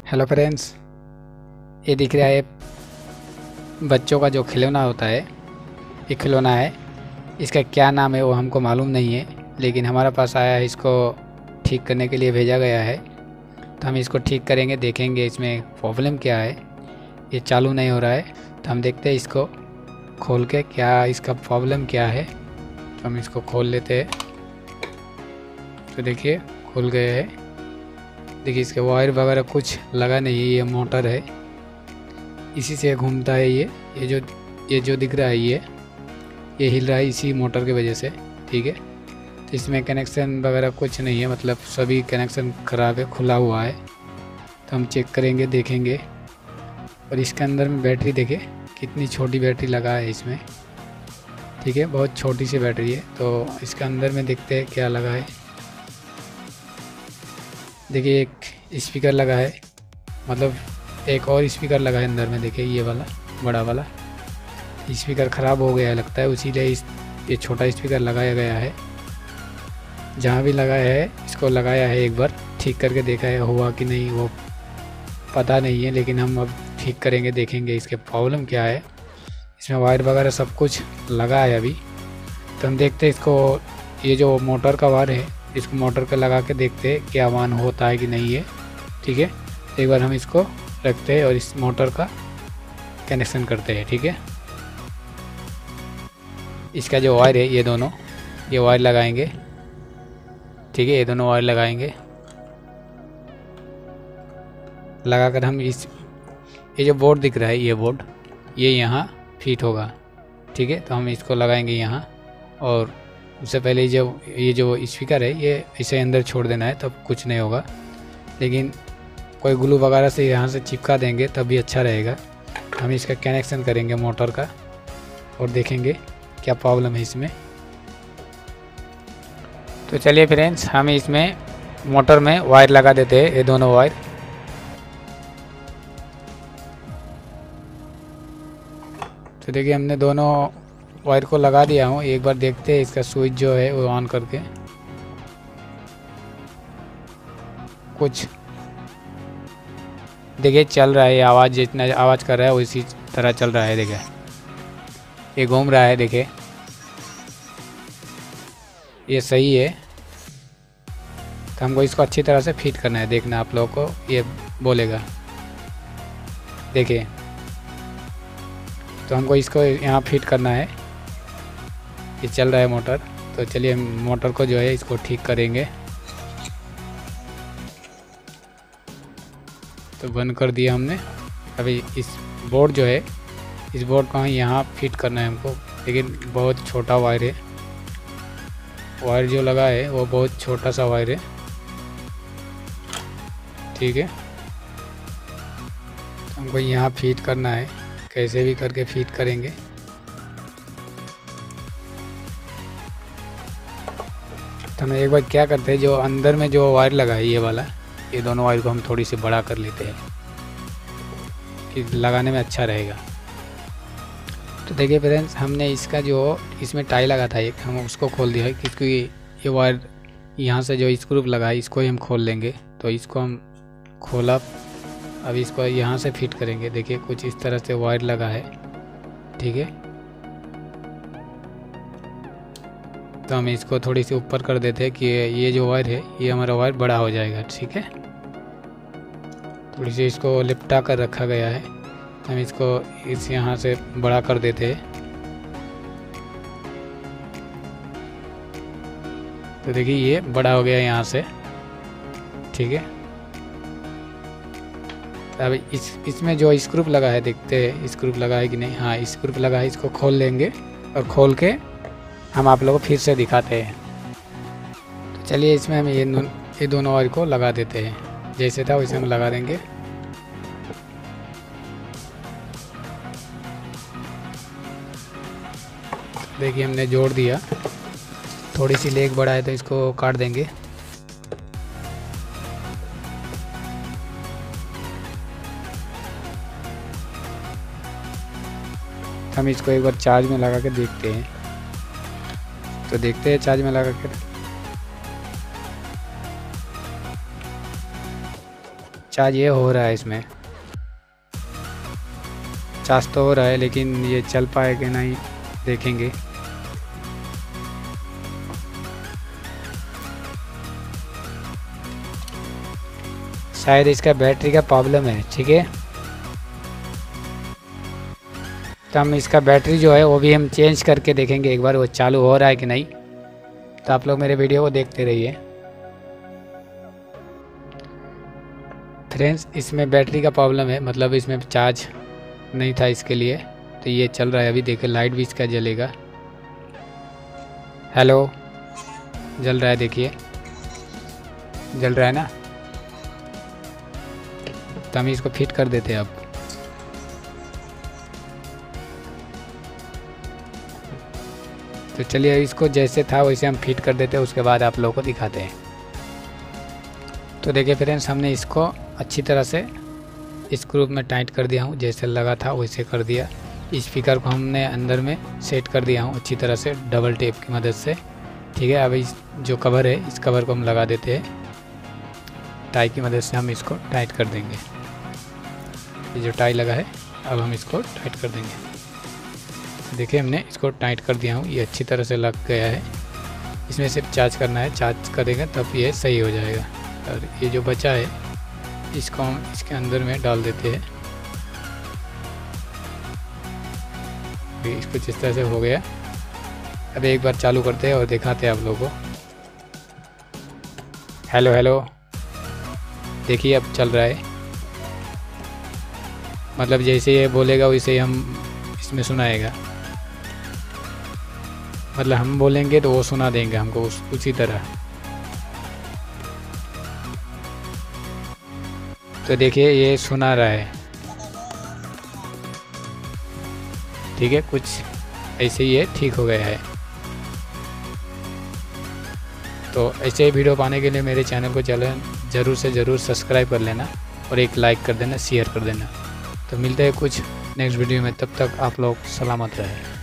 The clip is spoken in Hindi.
हेलो फ्रेंड्स, ये दिख रहा है बच्चों का जो खिलौना होता है। ये खिलौना है, इसका क्या नाम है वो हमको मालूम नहीं है, लेकिन हमारे पास आया है, इसको ठीक करने के लिए भेजा गया है। तो हम इसको ठीक करेंगे, देखेंगे इसमें प्रॉब्लम क्या है। ये चालू नहीं हो रहा है, तो हम देखते हैं इसको खोल के क्या इसका प्रॉब्लम क्या है। तो हम इसको खोल लेते हैं। तो देखिए खुल गए है। देखिए इसके वायर वगैरह कुछ लगा नहीं है, ये मोटर है, इसी से घूमता है। ये जो दिख रहा है ये हिल रहा है इसी मोटर की वजह से। ठीक है, तो इसमें कनेक्शन वगैरह कुछ नहीं है, मतलब सभी कनेक्शन खराब है, खुला हुआ है। तो हम चेक करेंगे, देखेंगे। और इसके अंदर में बैटरी देखिए कितनी छोटी बैटरी लगा है इसमें। ठीक है, बहुत छोटी सी बैटरी है। तो इसके अंदर में देखते हैं क्या लगा है। देखिए एक स्पीकर लगा है, मतलब एक और स्पीकर लगा है अंदर में। देखिए ये वाला बड़ा वाला स्पीकर ख़राब हो गया है लगता है, इसीलिए ये छोटा स्पीकर लगाया गया है। जहाँ भी लगाया है इसको लगाया है, एक बार ठीक करके देखा है, हुआ कि नहीं वो पता नहीं है, लेकिन हम अब ठीक करेंगे, देखेंगे इसके प्रॉब्लम क्या है। इसमें वायर वगैरह सब कुछ लगा है अभी। तो हम देखते हैं इसको, ये जो मोटर का वायर है इसको मोटर पे लगा के देखते हैं क्या मान होता है कि नहीं है। ठीक है, एक बार हम इसको रखते हैं और इस मोटर का कनेक्शन करते हैं। ठीक है, इसका जो वायर है ये वायर लगाएंगे। ठीक है, ये दोनों वायर लगाएंगे। लगाकर हम ये जो बोर्ड दिख रहा है ये यहाँ फिट होगा। ठीक है, तो हम इसको लगाएंगे यहाँ। और उससे पहले ये जो स्पीकर है ये इसे अंदर छोड़ देना है, तब कुछ नहीं होगा। लेकिन कोई ग्लू वगैरह से यहाँ से चिपका देंगे तब भी अच्छा रहेगा। हम इसका कनेक्शन करेंगे मोटर का और देखेंगे क्या प्रॉब्लम है इसमें। तो चलिए फ्रेंड्स, हम इसमें मोटर में वायर लगा देते हैं, ये दोनों वायर। तो देखिए हमने दोनों वायर को लगा दिया हूँ। एक बार देखते हैं इसका स्विच जो है वो ऑन करके। कुछ देखिए चल रहा है, ये आवाज़ जितना आवाज़ कर रहा है उसी तरह चल रहा है। देखिए ये घूम रहा है, देखिए ये सही है। तो हमको इसको अच्छी तरह से फिट करना है, देखना आप लोगों को ये बोलेगा। देखिए तो हमको इसको यहाँ फिट करना है। ये चल रहा है मोटर। तो चलिए मोटर को जो है इसको ठीक करेंगे। तो बंद कर दिया हमने। अभी इस बोर्ड जो है इस बोर्ड को यहाँ फिट करना है हमको, लेकिन बहुत छोटा वायर है। वायर जो लगा है वो बहुत छोटा सा वायर है। ठीक है, तो हमको यहाँ फिट करना है, कैसे भी करके फिट करेंगे। तो हम एक बार क्या करते हैं, जो अंदर में जो वायर लगा है ये वाला, ये दोनों वायर को हम थोड़ी सी बड़ा कर लेते हैं कि लगाने में अच्छा रहेगा। तो देखिए फ्रेंड्स, हमने इसका जो इसमें टाई लगा था एक, हम उसको खोल दिया है, क्योंकि ये वायर यहाँ से जो स्क्रू लगा है इसको ही हम खोल लेंगे। तो इसको हम खोला, अब इसको यहाँ से फिट करेंगे। देखिए कुछ इस तरह से वायर लगा है। ठीक है, तो हम इसको थोड़ी सी ऊपर कर देते हैं कि ये जो वायर है ये हमारा वायर बड़ा हो जाएगा। ठीक है, थोड़ी सी इसको लिपटा कर रखा गया है, तो हम इसको इस यहाँ से बड़ा कर देते हैं। तो देखिए ये बड़ा हो गया यहाँ से। ठीक है, अब इसमें जो स्क्रू लगा है, देखते हैं स्क्रू लगा है कि नहीं। हाँ स्क्रू लगा है, इसको खोल लेंगे और खोल के हम आप लोगों को फिर से दिखाते हैं। तो चलिए इसमें हम ये दोनों वायर को लगा देते हैं, जैसे था वैसे हम लगा देंगे। देखिए हमने जोड़ दिया, थोड़ी सी लेग बड़ा है तो इसको काट देंगे। हम इसको एक बार चार्ज में लगा के देखते हैं। तो देखते हैं चार्ज में लगा कर। चार्ज ये हो रहा है, इसमें चार्ज तो हो रहा है, लेकिन ये चल पाएगा नहीं देखेंगे। शायद इसका बैटरी का प्रॉब्लम है। ठीक है, तो हम इसका बैटरी जो है वो भी हम चेंज करके देखेंगे एक बार वो चालू हो रहा है कि नहीं। तो आप लोग मेरे वीडियो को देखते रहिए। फ्रेंड्स, इसमें बैटरी का प्रॉब्लम है, मतलब इसमें चार्ज नहीं था इसके लिए, तो ये चल रहा है अभी। देखिए लाइट भी इसका जलेगा। हेलो, जल रहा है, देखिए जल रहा है ना। तो हम इसको फिट कर देते हैं अब। तो चलिए इसको जैसे था वैसे हम फिट कर देते हैं, उसके बाद आप लोगों को दिखाते हैं। तो देखिए फ्रेंड्स, हमने इसको अच्छी तरह से स्क्रू में टाइट कर दिया हूँ, जैसे लगा था वैसे कर दिया। स्पीकर को हमने अंदर में सेट कर दिया हूँ अच्छी तरह से डबल टेप की मदद से। ठीक है, अब इस जो कवर है इस कवर को हम लगा देते हैं, टाई की मदद से हम इसको टाइट कर देंगे। ये जो टाई लगा है अब हम इसको टाइट कर देंगे। देखिए हमने इसको टाइट कर दिया हूँ, ये अच्छी तरह से लग गया है। इसमें सिर्फ चार्ज करना है, चार्ज करेंगे तब ये सही हो जाएगा। और ये जो बचा है इसको हम इसके अंदर में डाल देते हैं। इसको जिस तरह से हो गया, अब एक बार चालू करते हैं और दिखाते हैं आप लोगों को। हेलो हेलो, देखिए अब चल रहा है, मतलब जैसे ये बोलेगा वैसे ही हम इसमें सुनाएगा। मतलब हम बोलेंगे तो वो सुना देंगे हमको उसी तरह। तो देखिए ये सुना रहा है। ठीक है, कुछ ऐसे ही है, ठीक हो गया है। तो ऐसे ही वीडियो पाने के लिए मेरे चैनल को ज़रूर से ज़रूर सब्सक्राइब कर लेना और एक लाइक कर देना, शेयर कर देना। तो मिलते हैं कुछ नेक्स्ट वीडियो में, तब तक आप लोग सलामत रहें।